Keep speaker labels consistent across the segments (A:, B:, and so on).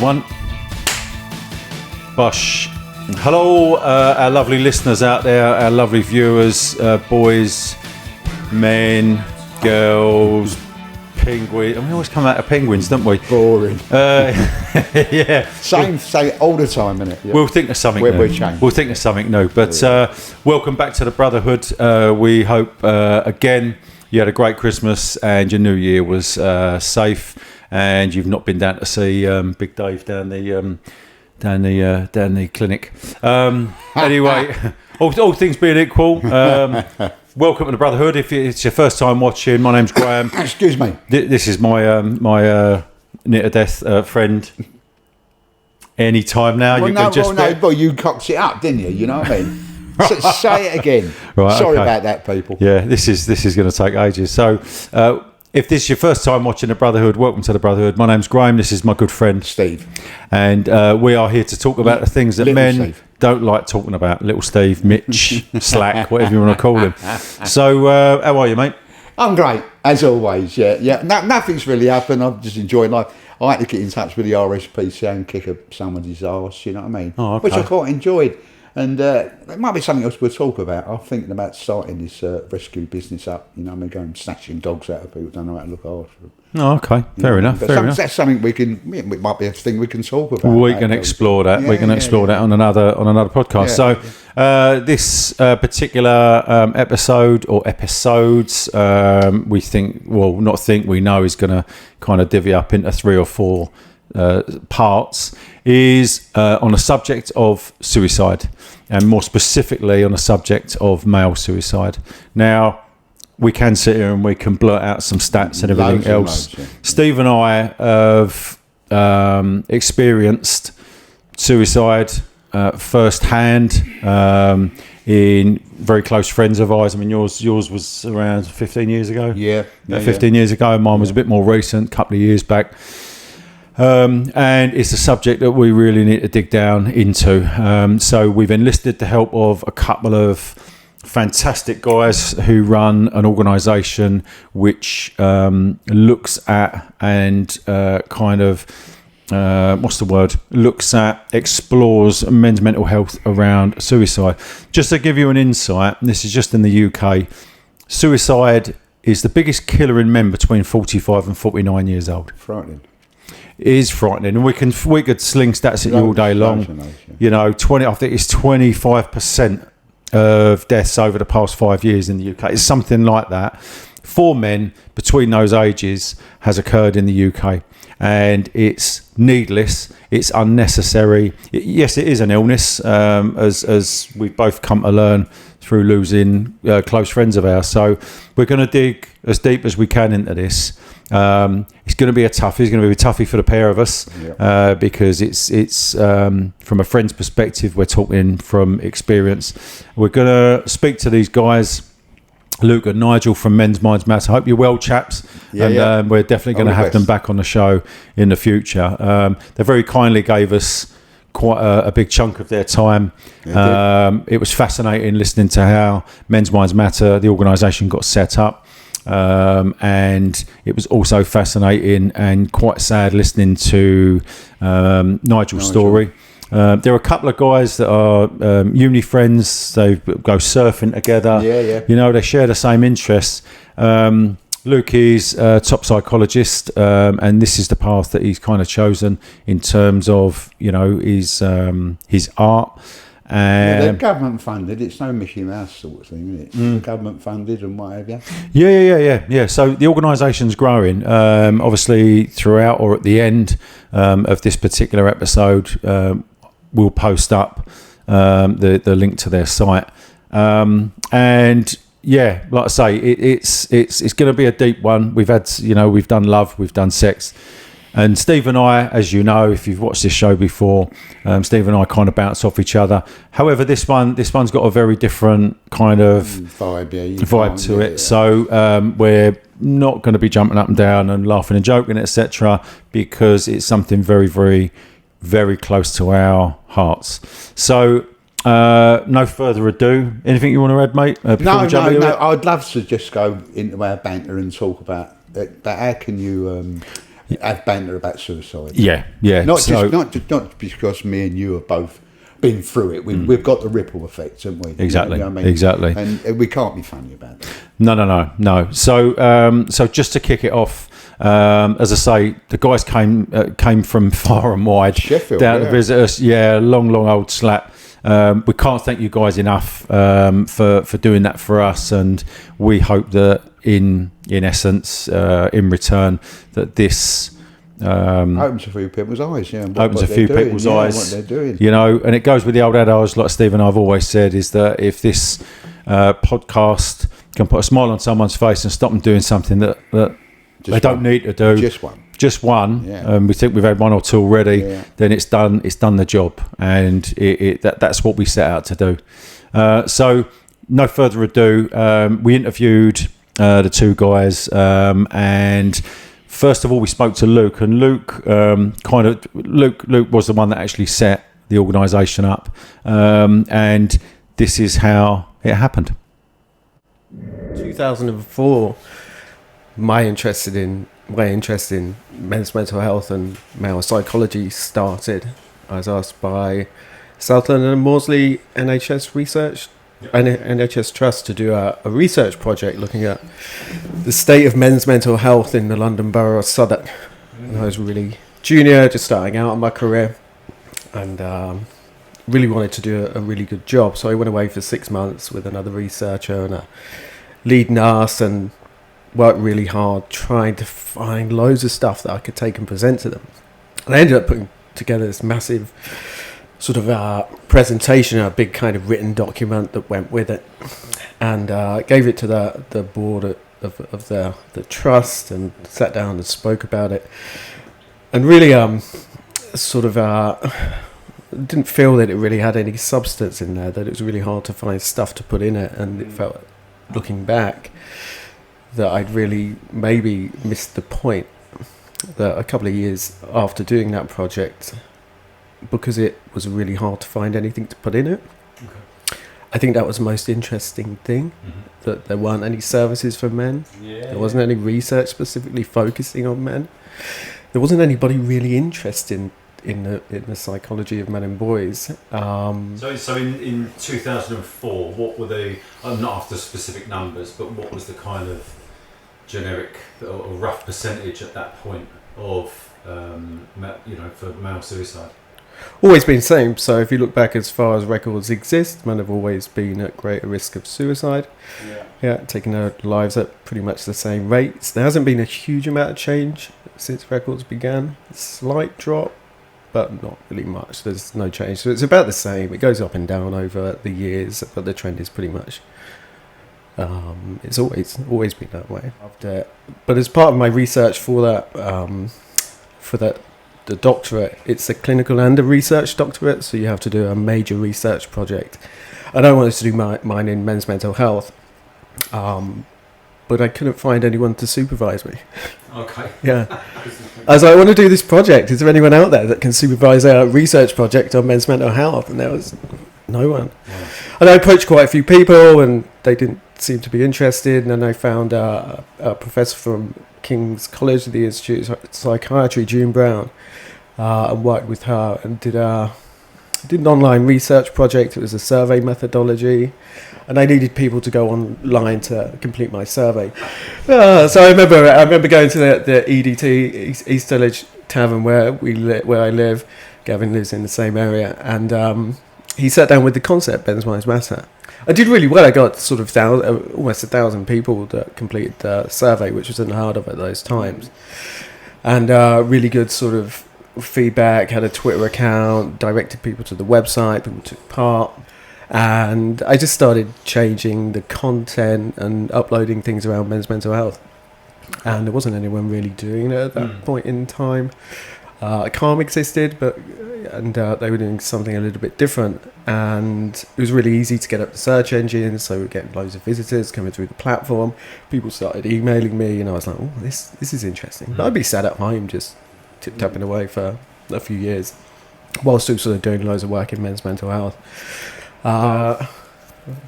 A: one. Bosh. Hello, our lovely listeners out there, our lovely viewers, boys, men, girls, penguins. And we always come out of penguins, don't we?
B: Boring.
A: Yeah.
B: Say all the time, innit? Yeah.
A: We'll think of something new. We'll think of something new. But welcome back to the Brotherhood. We hope, again, you had a great Christmas and your New Year was safe, and you've not been down to see Big Dave down the clinic. Anyway, all things being equal, welcome to the Brotherhood. If it's your first time watching, my name's Graham.
B: Excuse me.
A: This is my near to death friend. Anytime now,
B: well, you cocked it up, didn't you? You know what I mean? Say it again.
A: Right,
B: Sorry
A: okay.
B: about that, people.
A: Yeah, this is going to take ages. So, if this is your first time watching the Brotherhood, welcome to the Brotherhood. My name's Graham. This is my good friend
B: Steve,
A: and we are here to talk about the things that
B: Little
A: men
B: Steve.
A: don't like talking about. Little Steve, Mitch, Slack, whatever you want to call him. So, how are you, mate?
B: I'm great as always. Yeah. Nothing's really happened. I'm just enjoying life. I had to get in touch with the RSPCA and kick somebody's arse. You know what I mean?
A: Oh, okay.
B: Which I quite enjoyed. And it might be something else we'll talk about. I'm thinking about starting this rescue business up. You know, what I mean, going snatching dogs out of people who don't know how to look after them.
A: Oh, okay. Fair enough.
B: That's something we can. It might be a thing we can talk about.
A: We can explore that. We can explore that on another podcast.
B: Yeah.
A: So this particular episode or episodes, we know is going to kind of divvy up into 3 or 4 parts, is on a subject of suicide, and more specifically on a subject of male suicide. Now, we can sit here and we can blurt out some stats and everything else.
B: Loads.
A: Steve and I have experienced suicide firsthand in very close friends of ours. I mean, yours was around 15 years ago.
B: Yeah.
A: 15 years ago. Mine was a bit more recent, a couple of years back. And it's a subject that we really need to dig down into. So we've enlisted the help of a couple of fantastic guys who run an organisation which looks at and explores men's mental health around suicide. Just to give you an insight, and this is just in the UK, suicide is the biggest killer in men between 45 and 49 years old.
B: Frightening.
A: It is frightening, and we could sling stats at you all day long. You know, I think it's 25% of deaths over the past 5 years in the UK. It's something like that. 4 men between those ages has occurred in the UK, and it's needless. It's unnecessary. Yes, it is an illness, as we've both come to learn through losing close friends of ours. So we're going to dig as deep as we can into this. It's going to be a toughie. It's going to be a toughie for the pair of us, because it's from a friend's perspective. We're talking from experience. We're going to speak to these guys, Luke and Nigel from Men's Minds Matter. I hope you're well, chaps. We're definitely going to have them back on the show in the future. They very kindly gave us quite a big chunk of their time. It was fascinating listening to how Men's Minds Matter, the organisation, got set up. And it was also fascinating and quite sad listening to Nigel's story. There are a couple of guys that are uni friends. They go surfing together. You know, they share the same interests. Luke is a top psychologist, and this is the path that he's kind of chosen in terms of, you know, his art.
B: They're government funded. It's no Mickey Mouse sort of thing, isn't it? Government funded and what have you.
A: Yeah. So the organisation's growing. Obviously, throughout or at the end of this particular episode, we'll post up the link to their site. And yeah, like I say, it's going to be a deep one. We've done love, we've done sex. And Steve and I, as you know, if you've watched this show before, Steve and I kind of bounce off each other. However, this one's got a very different kind of vibe to it. So we're not going to be jumping up and down and laughing and joking, etc., because it's something very, very, very close to our hearts. So no further ado. Anything you want to add, mate?
B: No. I'd love to just go into our banter and talk about that. How can you have banter about suicide.
A: Yeah.
B: Not because me and you have both been through it. We've got the ripple effect, haven't we?
A: Exactly.
B: You know what I mean?
A: Exactly.
B: And we can't be funny about it.
A: No. So just to kick it off, as I say, the guys came from far and wide,
B: Sheffield,
A: down to visit us. Yeah, long old slap. We can't thank you guys enough for doing that for us, and we hope that in essence, in return, that this
B: opens a few people's eyes. Yeah,
A: opens a few people's eyes.
B: What they're doing.
A: You know, and it goes with the old adage, like Steve and I've always said, is that if this podcast can put a smile on someone's face and stop them doing something that they don't need to do, just one.
B: Yeah.
A: We think we've had one or two already. Yeah. Then it's done the job, and that's what we set out to do. So no further ado, we interviewed the two guys, and first of all we spoke to Luke, and Luke was the one that actually set the organisation up, and this is how it happened.
C: 2004, my interest in men's mental health and male psychology started. I was asked by South London and Maudsley NHS Trust to do a research project looking at the state of men's mental health in the London Borough of Southwark. And I was really junior, just starting out in my career, and really wanted to do a really good job. So I went away for 6 months with another researcher and a lead nurse, and worked really hard trying to find loads of stuff that I could take and present to them. And I ended up putting together this massive sort of presentation, a big kind of written document that went with it, and gave it to the board of the trust, and sat down and spoke about it, and really didn't feel that it really had any substance in there, that it was really hard to find stuff to put in it, and it felt, looking back, that I'd really maybe missed the point, that a couple of years after doing that project, because it was really hard to find anything to put in it. Okay. I think that was the most interesting thing, that there weren't any services for men. There wasn't any research specifically focusing on men. There wasn't anybody really interested in the psychology of men and boys.
A: So in 2004, what were the, I'm not after specific numbers, but what was the kind of generic or rough percentage at that point of, for male suicide?
C: Always been the same. So if you look back as far as records exist, men have always been at greater risk of suicide. Yeah, taking their lives at pretty much the same rates. There hasn't been a huge amount of change since records began. A slight drop, but not really much. There's no change. So it's about the same. It goes up and down over the years, but the trend is pretty much, it's always been that way. But as part of my research for the doctorate, it's a clinical and a research doctorate, so you have to do a major research project. And I wanted to do mine in men's mental health, but I couldn't find anyone to supervise me.
A: Okay.
C: Yeah. I was like, I want to do this project. Is there anyone out there that can supervise a research project on men's mental health? And there was no one. Yeah. And I approached quite a few people, and they didn't seem to be interested. And then I found a professor from King's College, the Institute of Psychiatry, June Brown, and worked with her and did an online research project. It was a survey methodology, and I needed people to go online to complete my survey. So I remember going to the EDT, East Village Tavern, where I live. Gavin lives in the same area, and he sat down with the concept, Men's Minds Matter. I did really well. I got sort of almost 1,000 people that completed the survey, which was unheard of at those times, and really good sort of feedback. Had a Twitter account, directed people to the website, people took part, and I just started changing the content and uploading things around men's mental health, and there wasn't anyone really doing it at that point in time. Calm existed, and they were doing something a little bit different, and it was really easy to get up the search engine, so we were getting loads of visitors coming through the platform. People started emailing me, and I was like, oh, this is interesting. But I'd be sat at home just tip-tapping away for a few years while still sort of doing loads of work in men's mental health.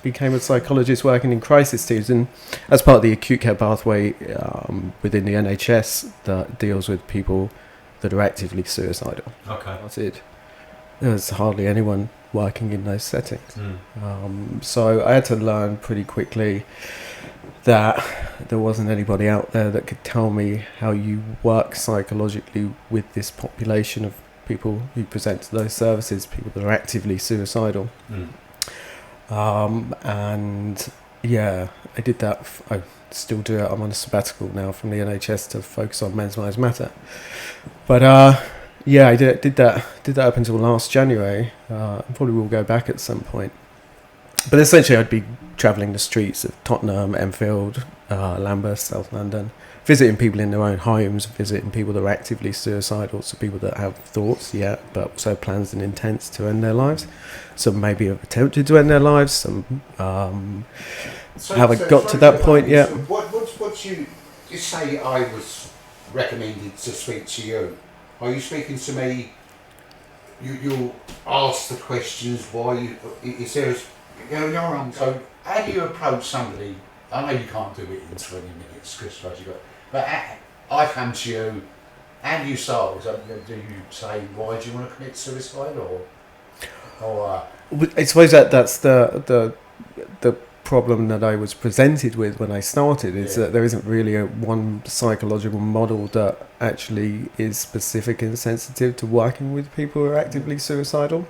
C: became a psychologist working in crisis teams, and as part of the acute care pathway within the NHS that deals with people that are actively suicidal.
A: Okay.
C: That's it. There's hardly anyone working in those settings. So I had to learn pretty quickly that there wasn't anybody out there that could tell me how you work psychologically with this population of people who present to those services, people that are actively suicidal. And yeah, I did that. I still do it. I'm on a sabbatical now from the NHS to focus on Men's Minds Matter. But yeah, I did that up until last January. Probably will go back at some point. But essentially, I'd be travelling the streets of Tottenham, Enfield, Lambeth, South London, visiting people in their own homes, visiting people that are actively suicidal, so people that have thoughts, but also plans and intents to end their lives. Some maybe have attempted to end their lives, some haven't got to that point yet.
B: So what you say I was recommended to speak to you? Are you speaking to me? You'll ask the questions why is there you're on. So how do you approach somebody? I know you can't do it in 20 minutes because you got. But I come to you. How do you start? Do you say why do you want to commit suicide or?
C: I suppose that's the problem that I was presented with when I started is that there isn't really one psychological model that actually is specific and sensitive to working with people who are actively suicidal.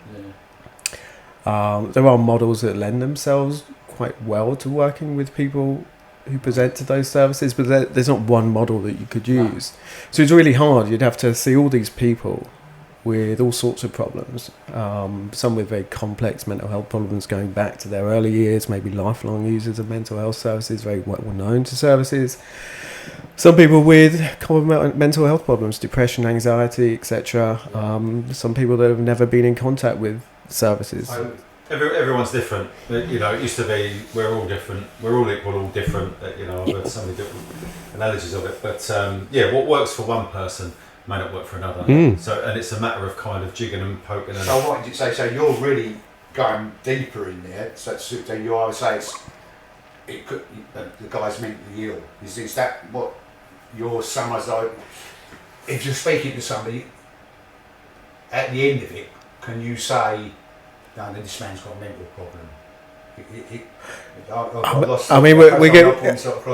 C: There are models that lend themselves quite well to working with people who present to those services, but there's not one model that you could use. So it's really hard. You'd have to see all these people with all sorts of problems, some with very complex mental health problems going back to their early years, maybe lifelong users of mental health services, very well known to services. Some people with common mental health problems, depression, anxiety, etc. Some people that have never been in contact with services.
A: Everyone's different. It used to be we're all different, we're all equal, all different. I've heard so many different analogies of it. But what works for one person may not work for another. So, and it's a matter of kind of jigging and poking. And
B: so what did you say? So you're really going deeper in there. So you always say the guy's mentally ill. Is that what you're summarising? If you're speaking to somebody, at the end of it, can you say, no, this man's got a mental problem?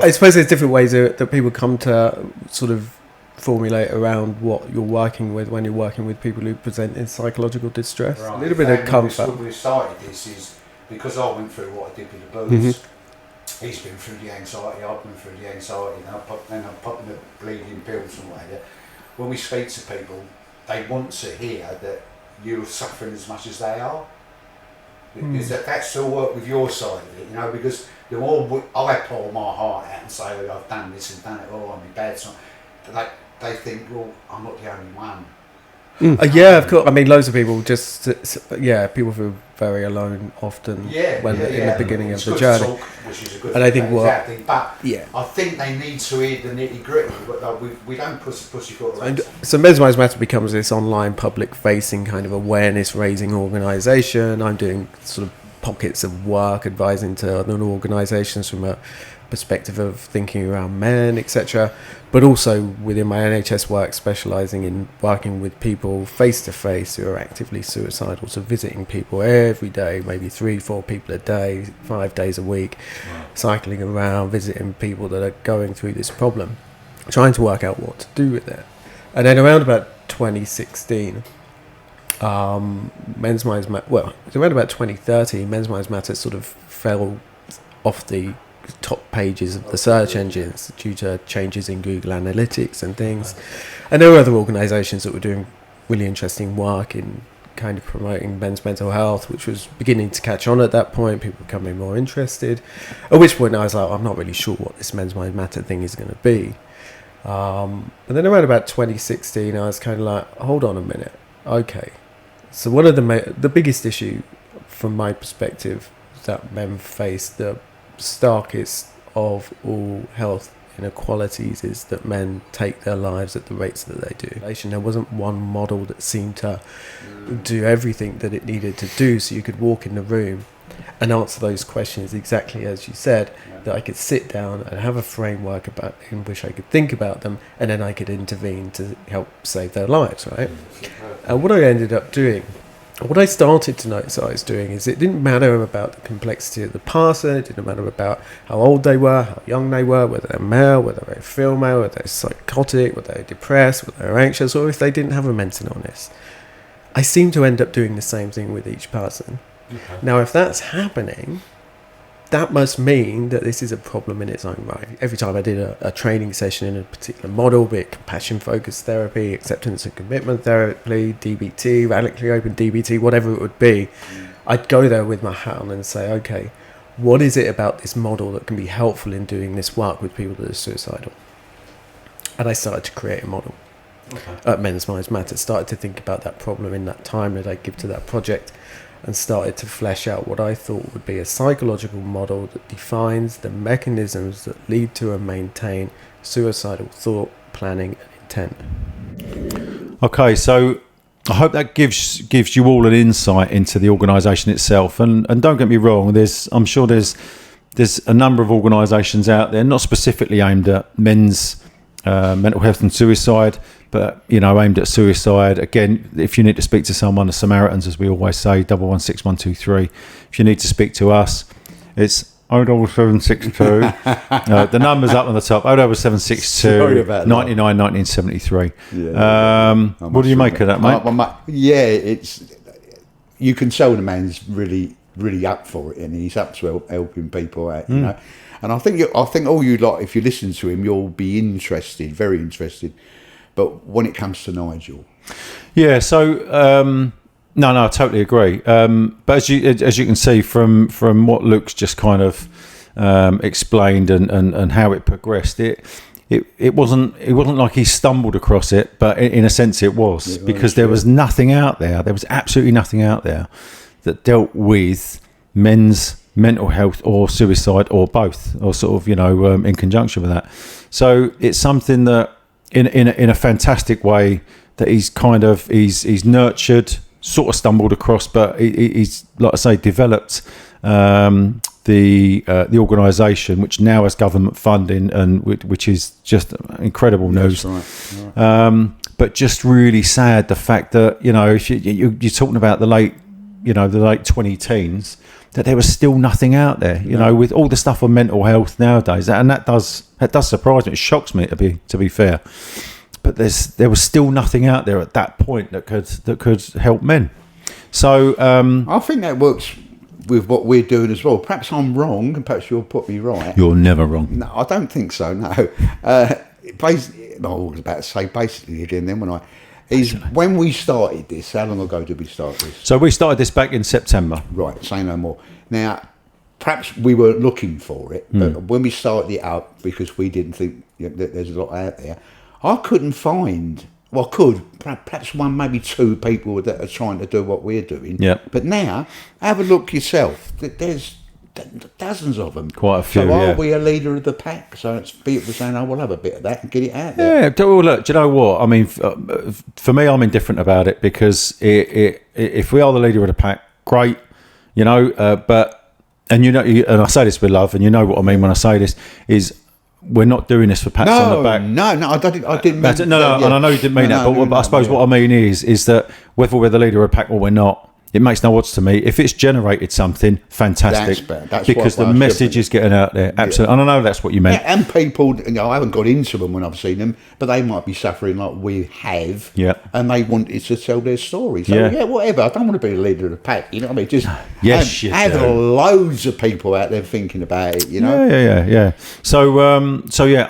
C: I suppose there's different ways that people come to sort of formulate around what you're working with when you're working with people who present in psychological distress.
B: Right.
C: A little bit of comfort.
B: We started this is because I went through what I did with the booze. He's been through the anxiety, I've been through the anxiety, and I'm popping the bleeding pills and whatever. When we speak to people, they want to hear that you're suffering as much as they are. Because that's the work with your side of it, because the more I pour my heart out and say, I've done this and done it, I'm in bad, so they think, well, I'm not the only one.
C: Yeah, of course. I mean, loads of people people feel very alone often when they're in the beginning of the journey.
B: Talk, which is a good
C: and I think
B: I think they need to hear the nitty gritty, but we don't pussyfoot around.
C: So Men's Minds Matter becomes this online public-facing kind of awareness-raising organisation. I'm doing sort of pockets of work, advising to other organisations from a perspective of thinking around men, etc., but also within my NHS work specialising in working with people face to face who are actively suicidal, so visiting people every day, maybe 3-4 people a day, 5 days a week, cycling around, visiting people that are going through this problem, trying to work out what to do with it. And then around about 2016, Men's Minds Matter, well, around about 2030, Men's Minds Matter sort of fell off the top pages of the search engines due to changes in Google Analytics and things. And there were other organisations that were doing really interesting work in kind of promoting men's mental health, which was beginning to catch on at that point, people becoming more interested. At which point I was like, I'm not really sure what this Men's Minds Matter thing is going to be. And then around about 2016, I was kind of like, hold on a minute. Okay. So one of the biggest issue from my perspective that men face, the starkest of all health inequalities is that men take their lives at the rates that they do. There wasn't one model that seemed to do everything that it needed to do, so you could walk in the room and answer those questions exactly as you said, that I could sit down and have a framework about in which I could think about them, and then I could intervene to help save their lives, right? And what I ended up doing, what I started to notice I was doing, is it didn't matter about the complexity of the person, it didn't matter about how old they were, how young they were, whether they're male, whether they're female, whether they're psychotic, whether they're depressed, whether they're anxious, or if they didn't have a mental illness. I seem to end up doing the same thing with each person. Okay. Now, if that's happening, that must mean that this is a problem in its own right. Every time I did a training session in a particular model, be it compassion-focused therapy, acceptance and commitment therapy, DBT, radically open DBT, whatever it would be, I'd go there with my hat on and say, okay, what is it about this model that can be helpful in doing this work with people that are suicidal? And I started to create a model. At Men's Minds Matter, started to think about that problem in that time that I give to that project, and started to flesh out what I thought would be a psychological model that defines the mechanisms that lead to and maintain suicidal thought, planning and intent.
A: Okay, so I hope that gives you all an insight into the organisation itself. And don't get me wrong, I'm sure there's a number of organisations out there, not specifically aimed at men's mental health and suicide, but aimed at suicide. Again, if you need to speak to someone, the Samaritans, as we always say, 116-123. If you need to speak to us, it's 07762. The number's up on the top, 07762 99 1973. What do you make of that, mate?
B: You can tell the man's really, really up for it, and he's up to helping people out, you know. And I think all you lot, if you listen to him, you'll be interested, very interested. But when it comes to Nigel,
A: yeah. So no, I totally agree. But as you can see from what Luke's just kind of explained and how it progressed, it wasn't like he stumbled across it, but in a sense it was, because there was nothing out there. There was absolutely nothing out there that dealt with men's mental health or suicide, or both, or sort of in conjunction with that. So it's something that in a fantastic way that he's nurtured, sort of stumbled across, but he's, like I say, developed the organisation, which now has government funding, and which is just incredible news. That's right. But just really sad the fact that if you're talking about the late 20-teens, that there was still nothing out there, with all the stuff on mental health nowadays, and that does surprise me. It shocks me, to be fair. But there was still nothing out there at that point that could help men. So
B: I think that works with what we're doing as well. Perhaps I'm wrong, and perhaps you'll put me right.
A: You're never wrong.
B: No, I don't think so. No, basically, I was about to say basically again. Then when we started this, how long ago did we start this?
A: So we started this back in September.
B: Right, say no more. Now, perhaps we were looking for it, but when we started it up, because we didn't think that there's a lot out there, I couldn't find, perhaps one, maybe two people that are trying to do what we're doing.
A: Yeah.
B: But now, have a look yourself. There's dozens of them.
A: Quite a few,
B: So are we a leader of the pack? So it's people saying, we'll have a bit of that and get it out
A: there. Yeah, well, look, do you know what? I mean, for me, I'm indifferent about it, because if we are the leader of the pack, great, but, and I say this with love, and you know what I mean when I say this, is we're not doing this for pats on the back.
B: No, I didn't mean
A: and I know you didn't mean that, but I suppose what I mean is that whether we're the leader of a pack or we're not, it makes no odds to me. If it's generated something, fantastic. That's because the message is getting out there. Absolutely. And I know that's what you meant.
B: Yeah, and people, I haven't got into them when I've seen them, but they might be suffering like we have.
A: Yeah.
B: And they wanted to tell their story. So, whatever. I don't want to be a leader of the pack. You know what I mean? Just have loads of people out there thinking about it,
A: Yeah. So,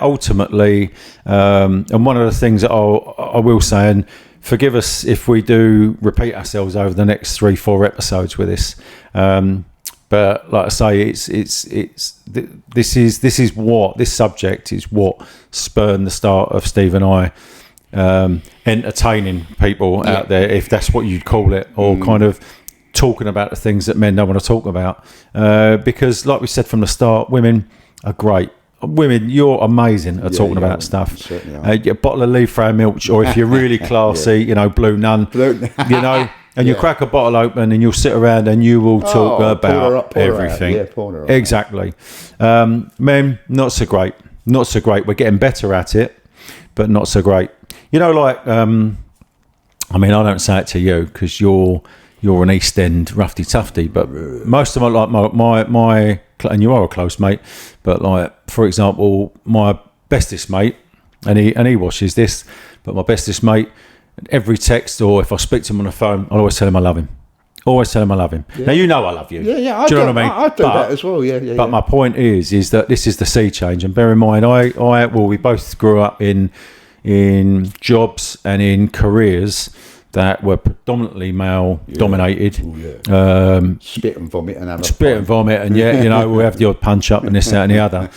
A: ultimately, and one of the things that I will say, and forgive us if we do repeat ourselves over the next 3-4 episodes with this, but like I say, this subject is what spurned the start of Steve and I entertaining people out there, if that's what you'd call it, or kind of talking about the things that men don't want to talk about, because like we said from the start, women are great. women, you're amazing at talking about stuff. Get a bottle of Lee Fran Milch, or if you're really classy, you know, Blue Nun, you know, and you crack a bottle open and you'll sit around and you will talk about everything. Exactly. Men, not so great. Not so great. We're getting better at it, but not so great. You know, like, I mean, I don't say it to you because you're an East End roughy tufty, but most of my and you are a close mate, but like, for example, my bestest mate, and he watches this, but my bestest mate, every text or if I speak to him on the phone, I'll always tell him I love him. Always tell him I love him. Yeah. Now, you know I love you.
B: Yeah.
A: Do you know what I mean?
B: I do that as well. But
A: my point is that this is the sea change, and bear in mind, we both grew up in jobs and in careers that were predominantly male dominated.
B: Spit and vomit
A: and you know, we have the odd punch up and this, that and the other.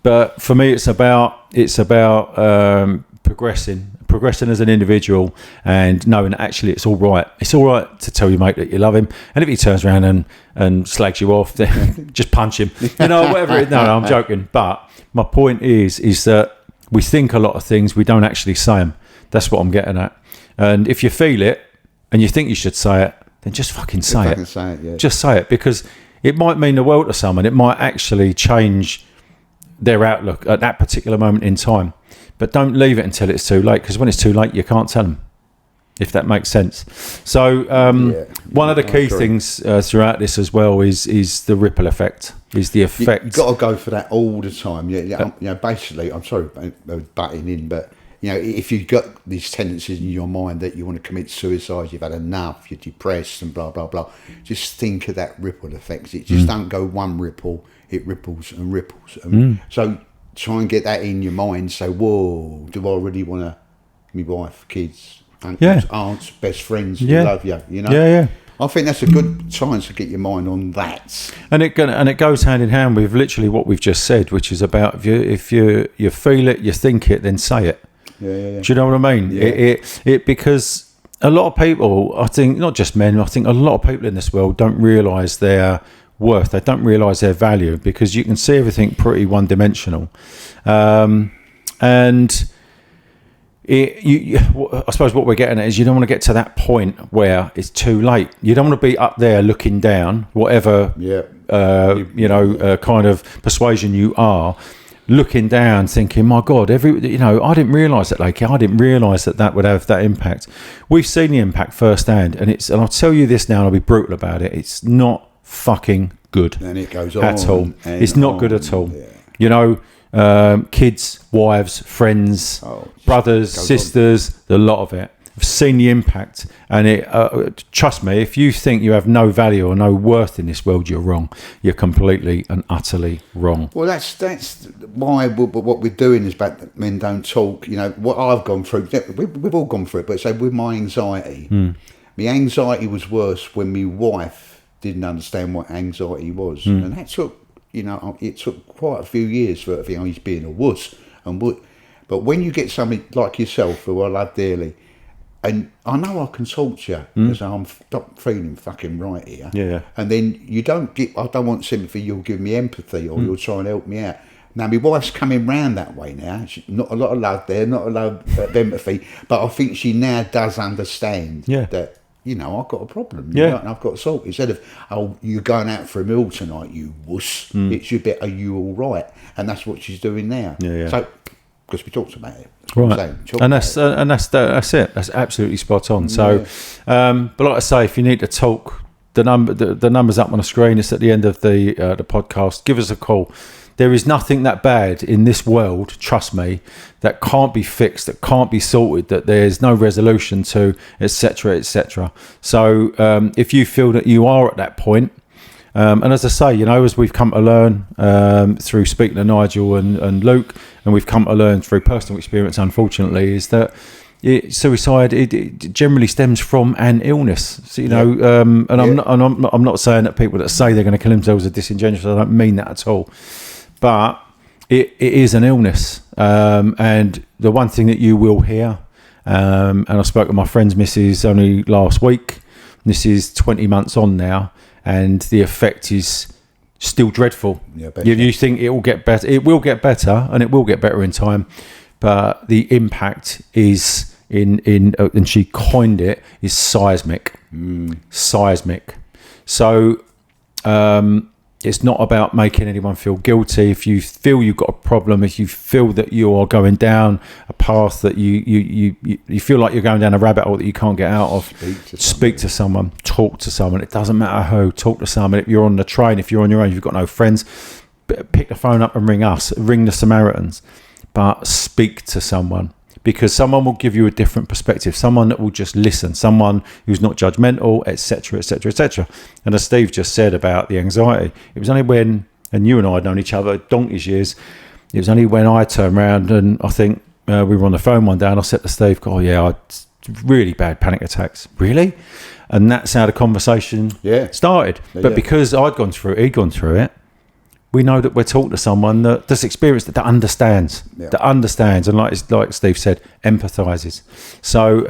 A: But for me, it's about progressing as an individual and knowing that actually it's all right. It's all right to tell your mate that you love him, and if he turns around and slags you off, then just punch him. You know, whatever it is. No, I'm joking. But my point is that we think a lot of things, we don't actually say them. That's what I'm getting at. And if you feel it and you think you should say it, then just fucking say it. Just say it, because it might mean the world to someone. It might actually change their outlook at that particular moment in time. But don't leave it until it's too late, because when it's too late, you can't tell them, if that makes sense. So one of the key things throughout this as well is the ripple effect, is the effect.
B: You've got to go for that all the time. You know, basically, I'm sorry about butting in, but you know, if you've got these tendencies in your mind that you want to commit suicide, you've had enough, you're depressed and blah, blah, blah, just think of that ripple effect. It just don't go one ripple, it ripples and ripples. So try and get that in your mind. Say, whoa, do I really want to, my wife, kids, uncles, aunts, best friends who love you, you know? I think that's a good time to get your mind on that. And
A: it goes hand in hand with literally what we've just said, which is about if you feel it, you think it, then say it. Do you know what I mean? It because a lot of people, I think, not just men, I think a lot of people in this world don't realise their worth. They don't realise their value, because you can see everything pretty one-dimensional. And I suppose what we're getting at is you don't want to get to that point where it's too late. You don't want to be up there looking down, whatever kind of persuasion you are, looking down thinking, my God, I didn't realise that, like, I didn't realise that would have that impact. We've seen the impact firsthand, and I'll tell you this now, and I'll be brutal about it, it's not fucking good.
B: And it goes
A: at all. It's not good at all. You know, kids, wives, friends, brothers, sisters, the lot of it. I've seen the impact, and it. Trust me, if you think you have no value or no worth in this world, you're wrong. You're completely and utterly wrong.
B: Well, that's why what we're doing is about that men don't talk. You know, what I've gone through, we've all gone through it, but say with my anxiety, my anxiety was worse when my wife didn't understand what anxiety was, and that took. You know, it took quite a few years for her to think, he's being a wuss. But when you get somebody like yourself, who I love dearly, and I know I can talk to you because I'm not feeling fucking right here.
A: Yeah.
B: And then I don't want sympathy, you'll give me empathy, or you'll try and help me out. Now, my wife's coming round that way now. Not a lot of love there, not a lot of empathy, but I think she now does understand that, you know, I've got a problem. You know, and I've got to solve it. Instead of, you're going out for a meal tonight, you wuss. It's your bit, are you all right? And that's what she's doing now. So, because we talked about it.
A: Right. And that's it. That's absolutely spot on. So, but like I say, if you need to talk, the number's up on the screen. It's at the end of the podcast. Give us a call. There is nothing that bad in this world, trust me, that can't be fixed, that can't be sorted, that there's no resolution to, etc., etc. So if you feel that you are at that point, and as I say, you know, as we've come to learn through speaking to Nigel and Luke, and we've come to learn through personal experience, unfortunately, is that suicide it generally stems from an illness. So, you know, and I'm not saying that people that say they're going to kill themselves are disingenuous. I don't mean that at all. But it is an illness, and the one thing that you will hear, and I spoke to my friend's missus only last week. This is 20 months on now, and the effect is still dreadful.
B: Yeah,
A: You think it will get better. It will get better, and it will get better in time. But the impact is and she coined it, is seismic. Seismic. So it's not about making anyone feel guilty. If you feel you've got a problem, if you feel that you are going down a path that you feel like you're going down a rabbit hole that you can't get out of, speak to someone, talk to someone. It doesn't matter who, talk to someone. If you're on the train, if you're on your own, you've got no friends, pick the phone up and ring us, ring the Samaritans, but speak to someone. Because someone will give you a different perspective, someone that will just listen, someone who's not judgmental, etc., etc., etc. And as Steve just said about the anxiety, it was only when, and you and I had known each other donkey's years, it was only when I turned around and I think we were on the phone one day and I said to Steve, oh yeah, I had really bad panic attacks. Really? And that's how the conversation started. But because I'd gone through it, he'd gone through it, we know that we're talking to someone that's experienced it, that understands, and like Steve said, empathises. So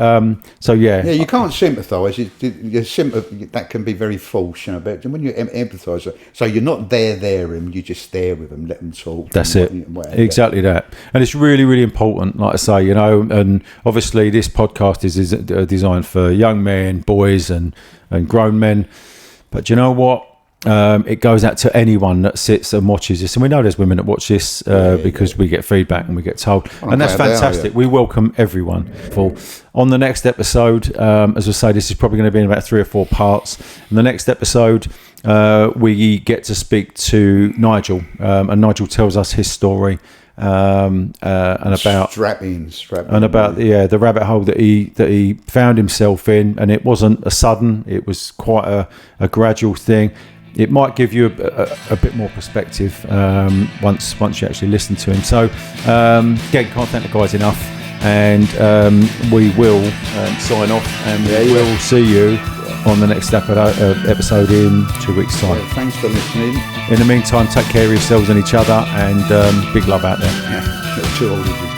A: yeah.
B: Yeah, you can't sympathise. That can be very false, you know. But when you empathise, so you're not there, and you just there with them, let them talk.
A: That's it. Exactly that. And it's really, really important, like I say, you know. And obviously, this podcast is designed for young men, boys, and grown men. But you know what? It goes out to anyone that sits and watches this, and we know there's women that watch this because we get feedback and we get told, and that's fantastic. We welcome everyone. On the next episode, as I say, this is probably going to be in about 3 or 4 parts. In the next episode, we get to speak to Nigel, and Nigel tells us his story. And about
B: strapping,
A: and about the rabbit hole that he found himself in, and it wasn't a sudden, it was quite a gradual thing. It might give you a bit more perspective once you actually listen to him. So again, can't thank the guys enough, and we will sign off, and we will see you on the next episode in 2 weeks' time.
B: Yeah, thanks for listening.
A: In the meantime, take care of yourselves and each other, and big love out there.
B: Too old.